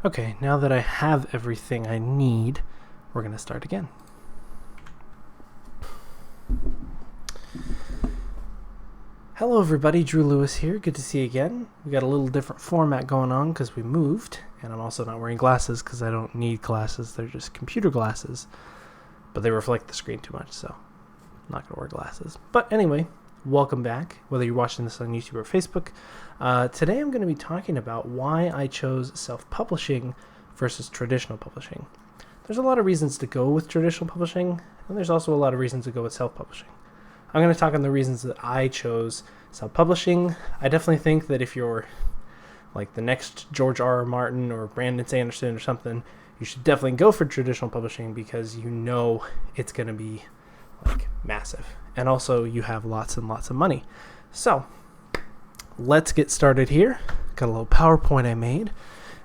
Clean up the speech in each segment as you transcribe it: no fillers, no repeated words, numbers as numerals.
Okay, now that I have everything I need, we're going to start again. Hello everybody, Drew Lewis here. Good to see you again. We got a little different format going on because we moved, and I'm also not wearing glasses because I don't need glasses. They're just computer glasses, but they reflect the screen too much, so I'm not going to wear glasses. But anyway, welcome back, whether you're watching this on YouTube or Facebook. Today I'm going to be talking about why I chose self-publishing versus traditional publishing. There's a lot of reasons to go with traditional publishing, and there's also a lot of reasons to go with self-publishing. I'm going to talk on the reasons that I chose self-publishing. I definitely think that if you're like the next George R.R. Martin or Brandon Sanderson or something, you should definitely go for traditional publishing because you know it's going to be like massive. And also you have lots and lots of money. So let's get started here. Got a little PowerPoint I made.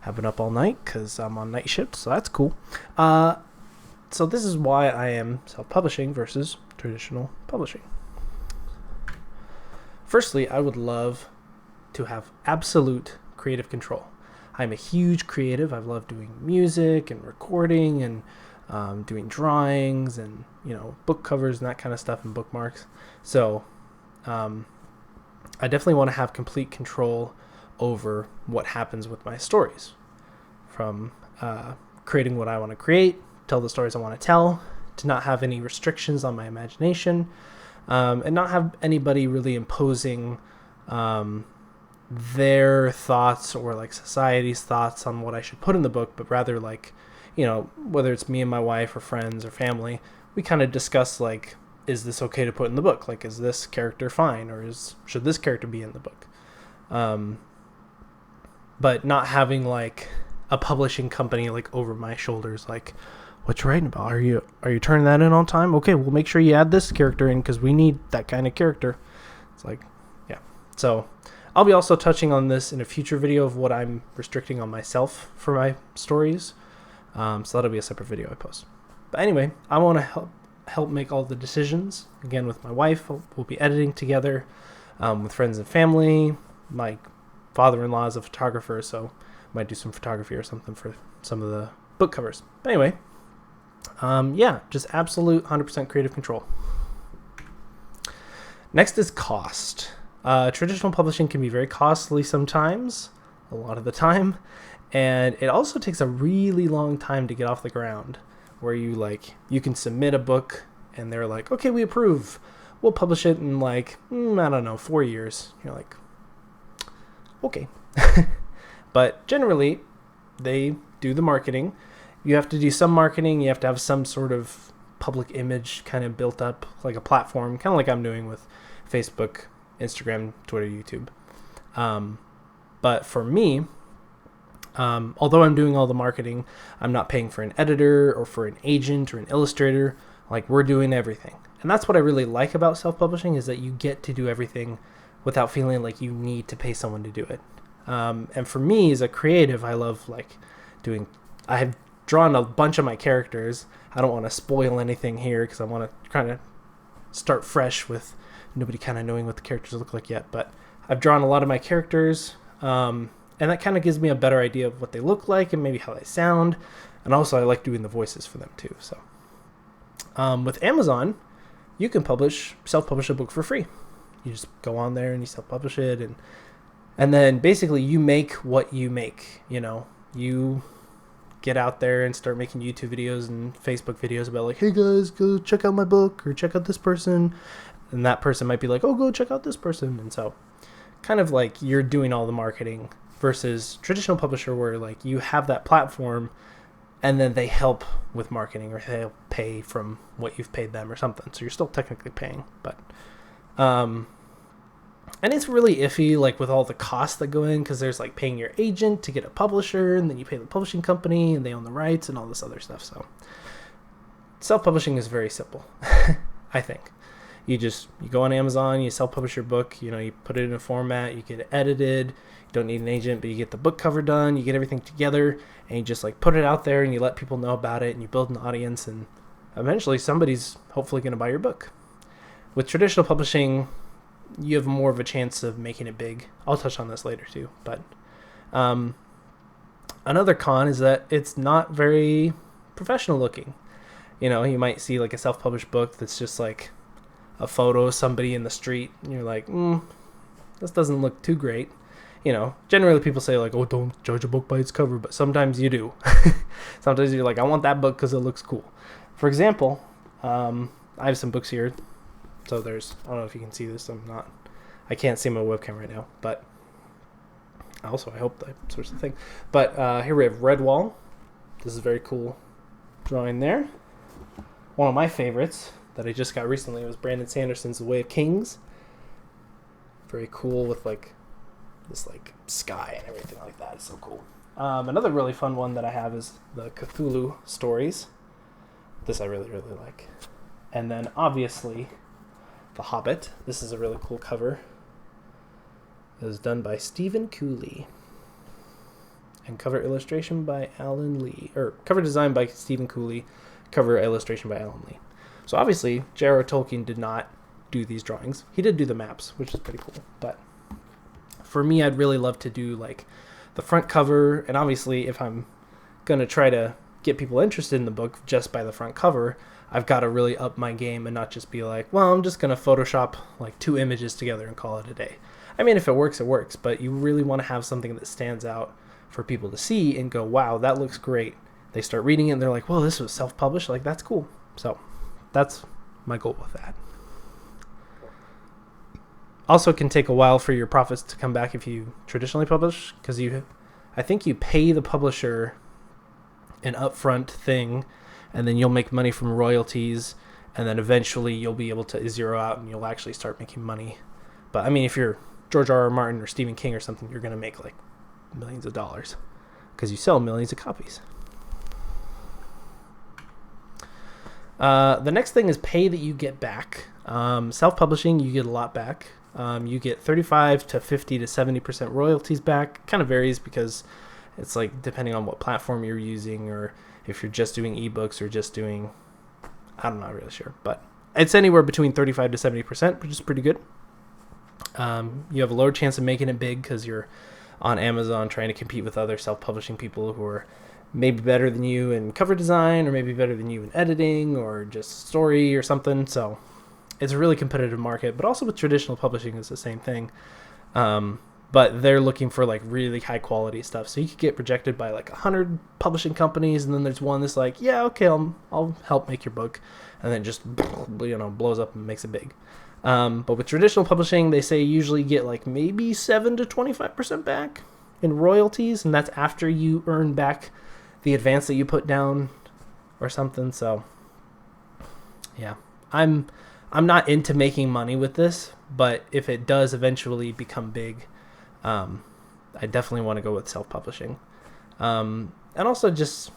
Have been up all night because I'm on night shift, so that's cool. So this is why I am self-publishing versus traditional publishing. Firstly, I would love to have absolute creative control. I'm a huge creative. I love doing music and recording and doing drawings and book covers and that kind of stuff and bookmarks. So I definitely want to have complete control over what happens with my stories, from creating what I want to create, tell the stories I want to tell, to not have any restrictions on my imagination, and not have anybody really imposing their thoughts or like society's thoughts on what I should put in the book, but rather like, whether it's me and my wife or friends or family, we kind of discuss like, is this okay to put in the book? Like, is this character fine, or should this character be in the book? But not having like a publishing company like over my shoulders, like, what you writing about? Are you turning that in on time? Okay, we'll make sure you add this character in because we need that kind of character. It's like, yeah. So I'll be also touching on this in a future video of what I'm restricting on myself for my stories. So that'll be a separate video I post. But anyway, I want to help make all the decisions. Again, with my wife, we'll be editing together, with friends and family. My father-in-law is a photographer, so I might do some photography or something for some of the book covers. But anyway, just absolute 100% creative control. Next is cost. Traditional publishing can be very costly sometimes, a lot of the time, and it also takes a really long time to get off the ground, where you can submit a book and they're like, okay, we approve. We'll publish it in 4 years. You're like, okay. But generally, they do the marketing. You have to do some marketing. You have to have some sort of public image kind of built up, like a platform, kind of like I'm doing with Facebook, Instagram, Twitter, YouTube. But for me, although I'm doing all the marketing, I'm not paying for an editor or for an agent or an illustrator. Like, we're doing everything. And that's what I really like about self-publishing, is that you get to do everything without feeling like you need to pay someone to do it. And for me as a creative, I love I have drawn a bunch of my characters. I don't want to spoil anything here because I want to kind of start fresh with nobody kind of knowing what the characters look like yet. But I've drawn a lot of my characters, and that kind of gives me a better idea of what they look like and maybe how they sound. And also I like doing the voices for them too. So with Amazon, you can self-publish a book for free. You just go on there and you self-publish it, and then basically you make what you make. You get out there and start making YouTube videos and Facebook videos about like, hey guys, go check out my book or check out this person. And that person might be like, oh, go check out this person. And so kind of like you're doing all the marketing, versus traditional publisher where like you have that platform and then they help with marketing, or they'll pay from what you've paid them or something. So you're still technically paying, but and it's really iffy, like with all the costs that go in, because there's like paying your agent to get a publisher, and then you pay the publishing company and they own the rights and all this other stuff. So self-publishing is very simple. I think you go on Amazon, you self-publish your book, you put it in a format, you get it edited, you don't need an agent, but you get the book cover done, you get everything together, and you just like put it out there and you let people know about it, and you build an audience, and eventually somebody's hopefully going to buy your book. With traditional publishing, you have more of a chance of making it big. I'll touch on this later too, but Another con is that it's not very professional looking. You might see like a self-published book that's just like a photo of somebody in the street, and you're like, this doesn't look too great. Generally people say like, oh, don't judge a book by its cover, but sometimes you do. Sometimes you're like, I want that book because it looks cool. For example, I have some books here. So I don't know if you can see this. I can't see my webcam right now, but also I hope that switch the thing. But here we have Redwall. This is very cool drawing there. One of my favorites that I just got recently was Brandon Sanderson's The Way of Kings. Very cool with like this like sky and everything like that. It's so cool. Another really fun one that I have is the Cthulhu stories. This I really, really like. And then obviously The Hobbit. This is a really cool cover. It was done by Stephen Cooley. And cover illustration by Alan Lee. Or cover design by Stephen Cooley. Cover illustration by Alan Lee. So obviously, J.R.R. Tolkien did not do these drawings. He did do the maps, which is pretty cool. But for me, I'd really love to do like the front cover. And obviously, if I'm going to try to get people interested in the book just by the front cover, I've got to really up my game and not just be like, well, I'm just going to Photoshop like 2 images together and call it a day. I mean, if it works, it works. But you really want to have something that stands out for people to see and go, wow, that looks great. They start reading it and they're like, well, this was self-published. Like, that's cool. So that's my goal with that. Also, it can take a while for your profits to come back if you traditionally publish, because I think you pay the publisher an upfront thing, and then you'll make money from royalties, and then eventually you'll be able to zero out and you'll actually start making money. But I mean, if you're George R.R. Martin or Stephen King or something, you're going to make like millions of dollars because you sell millions of copies. The next thing is pay that you get back. Self-publishing, you get a lot back. You get 35 to 50 to 70% royalties back. Kind of varies because it's like depending on what platform you're using, or if you're just doing ebooks or just doing, I'm not really sure, but it's anywhere between 35 to 70%, which is pretty good. You have a lower chance of making it big because you're on Amazon trying to compete with other self-publishing people who are maybe better than you in cover design, or maybe better than you in editing, or just story or something. So it's a really competitive market, but also with traditional publishing, it's the same thing. But they're looking for like really high quality stuff. So you could get rejected by like 100 publishing companies, and then there's one that's like, yeah, okay, I'll help make your book, and then just blows up and makes it big. But with traditional publishing, they say you usually get like maybe 7 to 25% back in royalties, and that's after you earn back the advance that you put down or something. So yeah, I'm not into making money with this, but if it does eventually become big, I definitely want to go with self-publishing. And also just,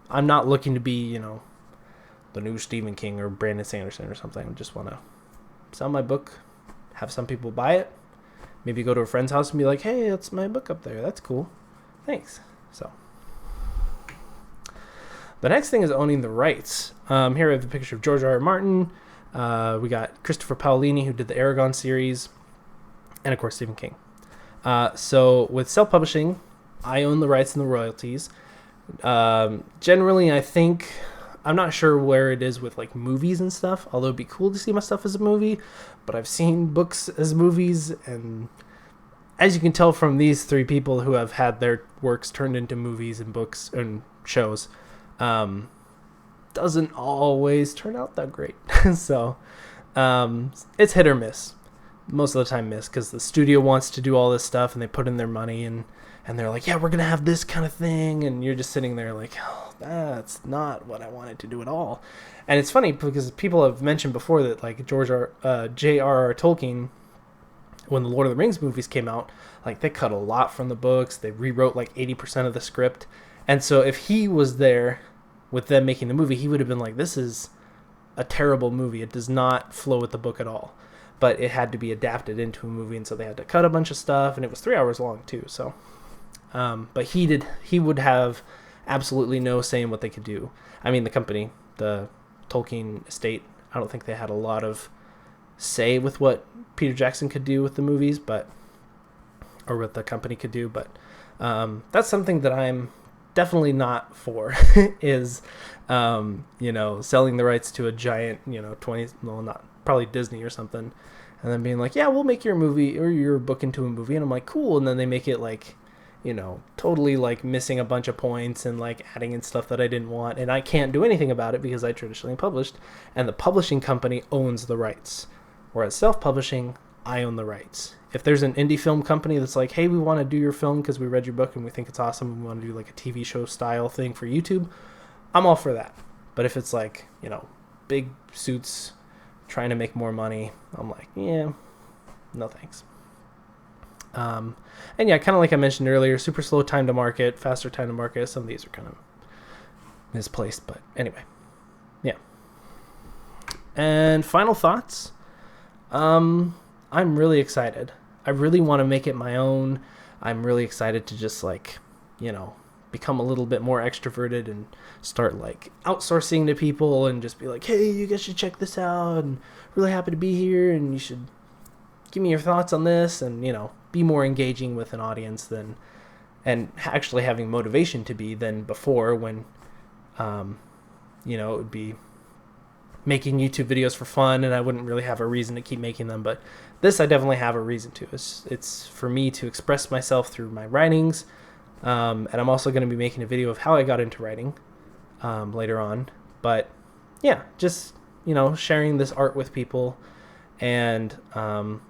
I'm not looking to be, the new Stephen King or Brandon Sanderson or something. I just want to sell my book, have some people buy it, maybe go to a friend's house and be like, hey, that's my book up there. That's cool. Thanks. So the next thing is owning the rights. Here we have the picture of George R.R. Martin. We got Christopher Paolini, who did the Aragon series, and of course Stephen King. So with self-publishing, I own the rights and the royalties. Generally, I'm not sure where it is with like movies and stuff, although it'd be cool to see my stuff as a movie, but I've seen books as movies, and as you can tell from these 3 people who have had their works turned into movies and books and shows, doesn't always turn out that great. So it's hit or miss. Most of the time miss, because the studio wants to do all this stuff and they put in their money, and they're like, yeah, we're gonna have this kind of thing, and you're just sitting there like, oh, that's not what I wanted to do at all. And it's funny because people have mentioned before that like J.R.R. Tolkien, when the Lord of the Rings movies came out, like they cut a lot from the books. They rewrote like 80% of the script, and so if he was there with them making the movie, he would have been like, this is a terrible movie. It does not flow with the book at all. But it had to be adapted into a movie, and so they had to cut a bunch of stuff, and it was 3 hours long too. So, but he would have absolutely no say in what they could do. I mean, the company, the Tolkien estate, I don't think they had a lot of say with what Peter Jackson could do with the movies, or what the company could do. But that's something that I'm definitely not for is, selling the rights to a giant, 20, well, not probably Disney or something. And then being like, yeah, we'll make your movie or your book into a movie. And I'm like, cool. And then they make it like, totally like missing a bunch of points and like adding in stuff that I didn't want. And I can't do anything about it because I traditionally published, and the publishing company owns the rights. Whereas self-publishing, I own the rights. If there's an indie film company that's like, hey, we want to do your film because we read your book and we think it's awesome, and we want to do like a TV show style thing for YouTube, I'm all for that. But if it's like, big suits trying to make more money, I'm like, yeah, no thanks. And yeah, kind of like I mentioned earlier, super slow time to market, faster time to market. Some of these are kind of misplaced, but anyway, yeah. And final thoughts. I'm really excited. I really want to make it my own. I'm really excited to just become a little bit more extroverted and start like outsourcing to people and just be like, hey, you guys should check this out, and really happy to be here, and you should give me your thoughts on this, and be more engaging with an audience than, and actually having motivation to be than before when it would be making YouTube videos for fun and I wouldn't really have a reason to keep making them. But this I definitely have a reason to. It's for me to express myself through my writings, and I'm also going to be making a video of how I got into writing later on. But yeah, just sharing this art with people. And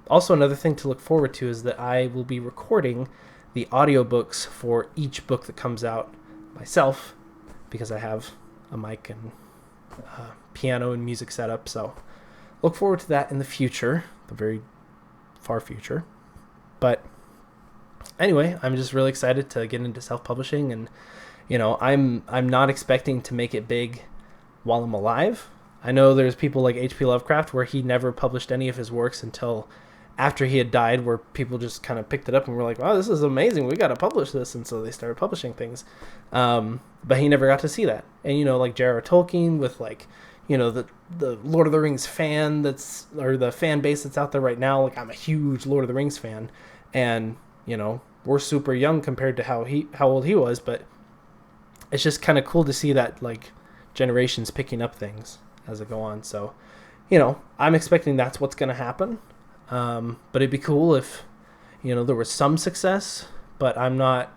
also another thing to look forward to is that I will be recording the audiobooks for each book that comes out myself, because I have a mic and piano and music set up. So look forward to that in the future, the very far future. But anyway, I'm just really excited to get into self-publishing, and I'm not expecting to make it big while I'm alive. I know there's people like H.P. Lovecraft where he never published any of his works until after he had died, where people just kind of picked it up and were like, wow, this is amazing, we got to publish this. And so they started publishing things. But he never got to see that. And, like J.R.R. Tolkien with like, the Lord of the Rings fan or the fan base that's out there right now. Like, I'm a huge Lord of the Rings fan, and, we're super young compared to how old he was, but it's just kind of cool to see that like generations picking up things as they go on. So, I'm expecting that's what's going to happen. But it'd be cool if, there was some success, but I'm not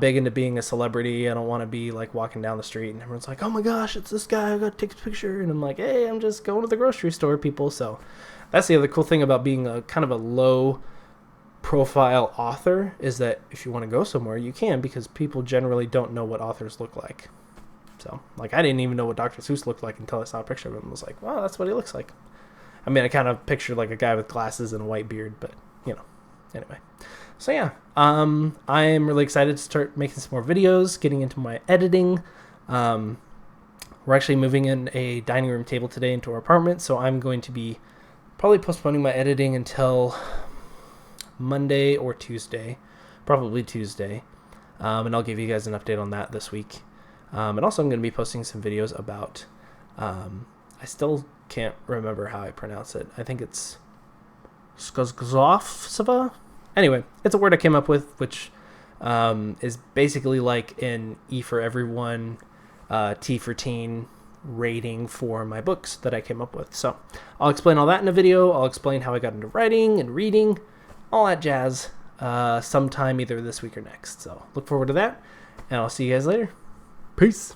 big into being a celebrity. I don't want to be like walking down the street and everyone's like, oh my gosh, it's this guy, I got to take a picture. And I'm like, hey, I'm just going to the grocery store, people. So that's the other cool thing about being a kind of a low profile author, is that if you want to go somewhere, you can, because people generally don't know what authors look like. So, like, I didn't even know what Dr. Seuss looked like until I saw a picture of him and was like, wow, that's what he looks like. I mean, I kind of pictured like a guy with glasses and a white beard, but, anyway. So, yeah, I'm really excited to start making some more videos, getting into my editing. We're actually moving in a dining room table today into our apartment, so I'm going to be probably postponing my editing until Monday or Tuesday, probably Tuesday. And I'll give you guys an update on that this week. And also I'm going to be posting some videos about, I still can't remember how I pronounce it. I think it's Skazgzovsava. Anyway, it's a word I came up with, which is basically like an E for everyone, T for teen rating for my books that I came up with. So I'll explain all that in a video. I'll explain how I got into writing and reading, all that jazz, sometime either this week or next. So look forward to that, and I'll see you guys later. Peace.